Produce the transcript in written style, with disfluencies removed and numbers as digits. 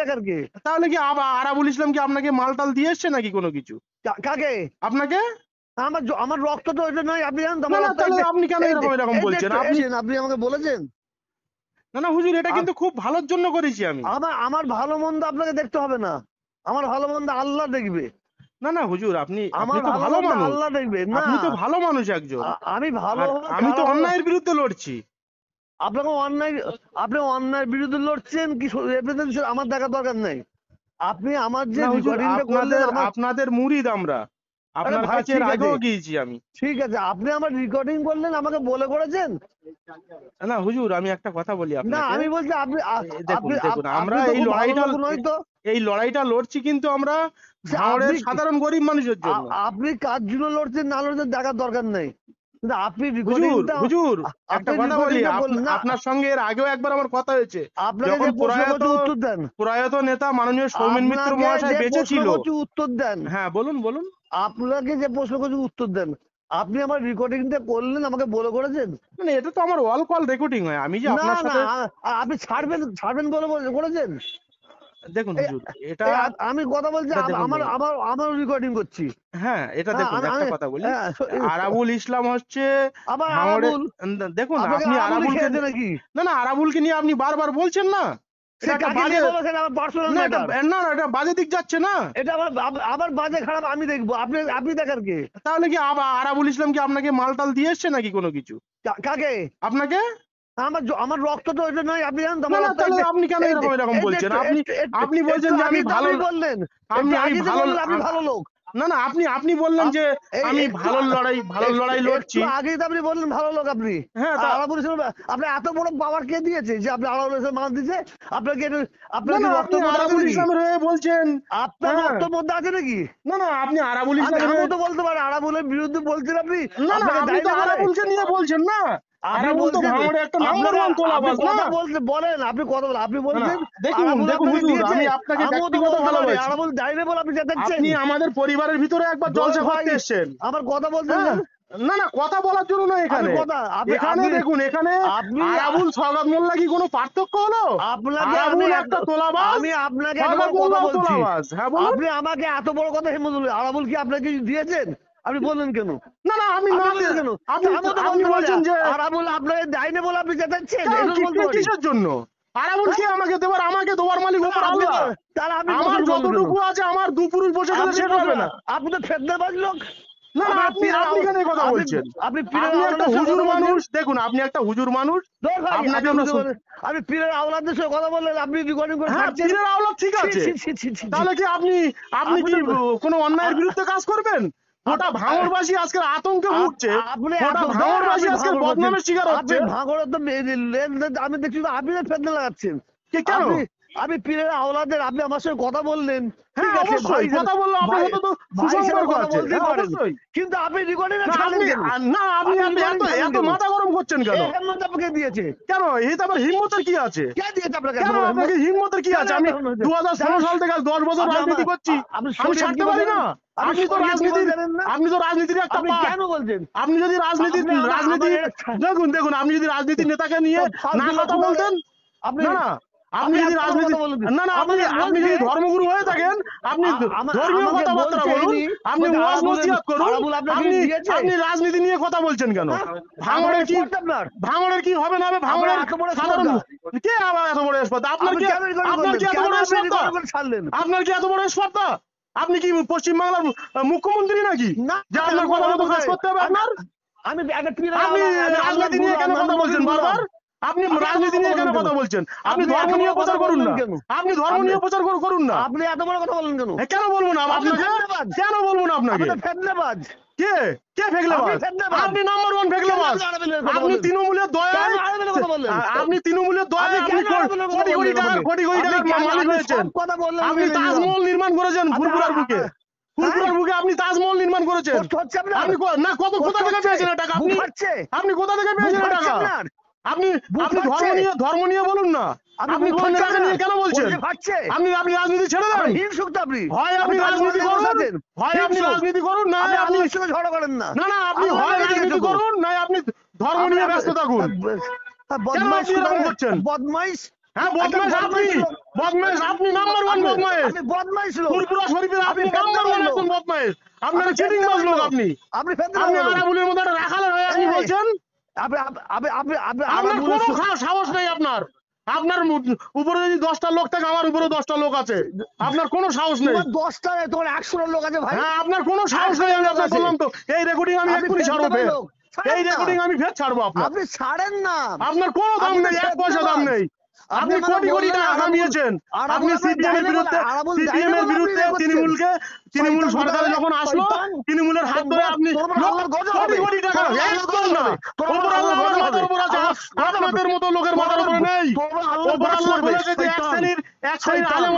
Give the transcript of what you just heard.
দেখার কে? তাহলে কি আরাবুল ইসলাম কি আপনাকে মালটাল দিয়ে এসছে নাকি কোনো কিছু? কাকে? আপনাকে? আমার রক্ত তো এটা নয়, আপনি জানেন তো না আমার না, রক্ত। তাহলে আপনি কেন এরকম বলছেন? আপনি আমাকে বলেছেন। না না হুজুর, এটা কিন্তু খুব ভালোর জন্য করেছি আমি। আমার ভালো মন্দ আপনাকে দেখতে হবে না, আমার ভালো মন্দ আল্লাহ দেখবে। না না হুজুর, আপনি আমার তো ভালো মানুষ, আল্লাহ দেখবে না। আপনি তো ভালো মানুষ একজন। আমি ভালো, আমি তো অন্যায়ের বিরুদ্ধে লড়ছি। আপনি অন্যায়ের বিরুদ্ধে লড়ছেন কি এভিডেন্স আমার দেখা দরকার নাই। আপনি আমার যে রেকর্ডিংটা করলেন, আপনাদের মুরিদ আমরা, আপনার কাছে এর আগেও গিয়েছি আমি। ঠিক আছে, আপনি আমার রেকর্ডিং করলেন, আমাকে বলে করেছেন। না হুজুর, আমি একটা কথা বলি আপনাকে। না, আমি বলছি আপনি দেখুন আমরা এই লড়াইটা লড়ছি কিন্তু আমরা ভাঙড়ের সাধারণ গরিব মানুষের জন্য। আপনি কার জন্য লড়ছেন না লড়ছেন দেখার দরকার নেই, কিন্তু আপনি হুজুর একটা কথা বলি, আপনার সঙ্গে এর আগেও একবার আমার কথা হয়েছে, যখন প্রয়াত নেতা মাননীয় সৌমেন মিত্র মহাশয় বেঁচে ছিল। উত্তর দেন। হ্যাঁ বলুন বলুন। আপনাকে যে প্রশ্ন করছি উত্তর দেন। আপনি আমার রেকর্ডিংটা করলেন, আমাকে বলে করেছেন। মানে এটা তো আমার অল কল রেকর্ডিং হয়, আমি যে আপনার সাথে আপনি ছাড়বেন বলে করেছেন। দেখুন হুজুর, এটা আমি কথা বলছি, আমার রেকর্ডিং করছি। হ্যাঁ এটা দেখুন, একটা কথা বলি, আরাবুল ইসলাম হচ্ছে দেখুন আপনি আরাবুলকে নাকি না না আরাবুলকে নিয়ে আপনি বারবার বলছেন না, এটা বাজে দিক যাচ্ছে না। এটা আবার বাজে খারাপ আমি দেখবো, আপনি দেখার কে? তাহলে কি আরাবুল ইসলাম কি আপনাকে মালটাল দিয়ে এসছে নাকি কোনো কিছু? কাকে? আপনাকে? আমার রক্ত তো এটা নয়, আপনি জানেন তো আমার রক্ত। তাহলে আপনি কেন এরকম বলছেন? আপনি বলছেন যে আমি ভালো, বললেন আপনি ভালো লোক। না না, আপনি বললেন যে আমি ভালো লড়াই লড়ছি। আগেই তো আপনি বললেন ভালো লোক আপনি। হ্যাঁ, আরাবুল ইসলাম আপনি এত বড় পাওয়ার কে দিয়েছে যে আপনি আরাবুল ইসলাম মান দিয়েছে? আপনাকে আরাবুল ইসলামের হয়ে বলছেন, আপনার রক্তের মধ্যে আছে নাকি? না না, আপনি আরাবুল ইসলাম তো বলতে পারেন, আরাবুলের বিরুদ্ধে বলছেন আপনি। না না, আপনি তো আরাবুলকে নিয়ে বলছেন না। আরাবুল তো ভাঙড়ে একটা নাম্বার ওয়ান তোলাবাজ না। বলেন আপনি কথা বলেন, আপনি বলছেন। দেখুন হুজুর, আমি আপনাকে ব্যক্তিগত ভালোবাসি। আরাবুল ডাইনে বলে আপনি যাচ্ছেন। আপনি আমাদের পরিবারের ভিতরে একবার জলসা করতে এসেছেন। আমার কথা বলছেন না না, কথা বলার জন্য না। এখানে দেখুন, এখানে আরাবুল সওগাত মোল্লা কি কোনো পার্থক্য হলো? আরাবুল একটা তোলাবাজ, আমি আপনাকে তোলাবাজ। হ্যাঁ বলুন। আপনি আমাকে এত বড় কথা হেমদুল, আরাবুল কি আপনাকে দিয়েছেন? আপনি বললেন কেন? না না, আমি না কেন, আপনি বলছেন যে আরাবুল আপনাকে ডাইনে বলে আপনি যাচ্ছেন। কিসের জন্য? আরাবুল কি আমাকে দেওয়ার মালিক ওপর আল্লাহ। আমার যতটুকু আছে আমার দুপুরুষ বসে গেলে শেষ হবে না। আপনি তো ফেদনাবাজ লোক। না না, আপনি কেন কথা বলছেন? আপনি একটা হুজুর মানুষ। দেখুন আপনি একটা হুজুর মানুষ, আপনাকে আমি পীরের আওলাদের সাথে কথা বললেন, আপনি রেকর্ডিং করে ছাড়ছেন। পীরের আওলাদ ঠিক আছে, তাহলে কি আপনি কি কোনো অন্যায়ের বিরুদ্ধে কাজ করবেন? গোটা ভাঙড়বাসী আজকে আতঙ্কে ভুগছে, গোটা ভাঙড়বাসী আজকে বদনামের শিকার হচ্ছে। ভাঙড়ে তো আমি দেখছি আপনি ফেদনা লাগাচ্ছেন। কেন? আমি পীরের আওলাদের, আপনি আমার সঙ্গে কথা বললেন, ঠিক আছে, কথা বললাম, আপনার সাথে তো সুসম্পর্ক আছে, কিন্তু আপনি রেকর্ডিং না, আপনি এত মাথা গরম করছেন কেন? আপনাকে দিয়েছে কেন? এই তো আবার হিম্মতের কি আছে? কে দিয়েছে আপনাকে? কেন আপনাকে হিম্মতের কি আছে? আমি 2016 সাল থেকে 10 বছর রাজনীতি করছি, আমি ছাড়তে পারি না? আপনি তো রাজনীতির একটা পার্ট। কেন বলছেন? আপনি যদি রাজনীতি দেখুন আপনি যদি রাজনীতির নেতাকে নিয়ে না কথা বলতেন, না আপনি যদি রাজনীতি আপনি যদি ধর্মগুরু হয়ে থাকেন, আপনি ধর্মীয় কথাবার্তা বলুন, আপনি ওয়াজ নসিহত করুন। আপনি রাজনীতি নিয়ে কথা বলছেন কেন? ভাঙড়ের কি হবে না হবে? ভাঙড়ের সাধারণ কে আবার এত বড় স্পর্ধা? আপনার কি এত বড় স্পর্ধা? আপনার কি এত বড় স্পর্ধা? আপনি কি পশ্চিমবাংলার মুখ্যমন্ত্রী নাকি যে আপনার কথা মতো কাজ করতে হবে? আপনি রাজনীতি নিয়ে কেন কথা বলছেন বারবার? আপনি রাজনীতি নিয়ে কেন কথা বলছেন? আপনি ধর্ম নিয়ে প্রচার করুন না, আপনি ধর্ম নিয়ে প্রচার করুন না। আপনি এত বড় কথা বলেন কেন? কেন বলবো না আপনাকে? কেন বলবো না আপনাকে? ফেদনাবাজ। কে ফেকলেবাজ? আপনি নাম্বার ওয়ান ফেকলেবাজ। আপনি তৃণমূলের দয়ায়, আপনি কোটি কোটি টাকার মালিক হয়েছেন। আপনি তাজমহল নির্মাণ করেছেন ফুরফুরার বুকে, আপনি তাজমহল নির্মাণ করেছেন। আপনি না কোথা থেকে পেয়েছেন টাকা? আপনি কোথা থেকে পেয়েছেন টাকা? আপনি ধর্ম নিয়ে বলুন না। আপনি ধর্ম নিয়ে কেন বলছেন? আপনি রাজনীতি ছেড়ে দেন। হয় আপনি রাজনীতি করুন, না আপনি ঝগড়া করেন না। না আপনি হয় রাজনীতি করুন, না আপনি ধর্ম নিয়ে ব্যস্ত থাকুন। কেন আপনি এরকম করছেন? বদমাইশ। হ্যাঁ বদমাইশ আপনি, বদমাইশ, আপনি নাম্বার ওয়ান বদমাইশ। আমি বদমাইশ লোক। ফুরফুরা শরীফের আপনি আমি নাম্বার ওয়ান ফেদ্দার একজন লোক। বদমাইশ। আপনারা আমি চিটিং ফেদ্দার বাজ লোক লোক। আপনি। আপনি ফেদ্দার আপনি লোক। আরাবুলের মতো একটা রাখালের হয়ে আপনি এই, বলছেন আপনি আপনার কোনো সাহস নেই আপনার। আপনার উপরে যদি 10টা লোক থাকে, আমার উপরে 10টা লোক আছে, আপনার কোনো সাহস নেই। তোমার 10টা নেই, তোমার 100 লোক আছে ভাই। হ্যাঁ, আপনার কোনো সাহস নেই। আমি আপনাকে বললাম তো, এই রেকর্ডিং আমি আপনি এক্ষুনি ছাড়বো ফেদ্দার ফের। লোক। এই রেকর্ডিং আমি ফের ছাড়বো আপনার। আপনি ছাড়েন না। আপনার কোনো দাম আপনি নেই, এক পয়সা দাম ফেদ্দাবাজ। নেই। আপনি আমাকে কোটি কোটি বললেন টাকা কামিয়েছেন। আপনি সিপিএম এর বিরুদ্ধে, সিপিএম এর বিরুদ্ধে তৃণমূল সরকারে যখন আসলো, তৃণমূলের হাত ধরে আপনি কোটি কোটি টাকা একদম না। ওপর আল্লাহ আমার মাথার উপর আছে, আপনাদের মতো লোকের মাথার উপরে নেই। ওপর আল্লাহ বলেছে যে এক শ্রেণীর আলেম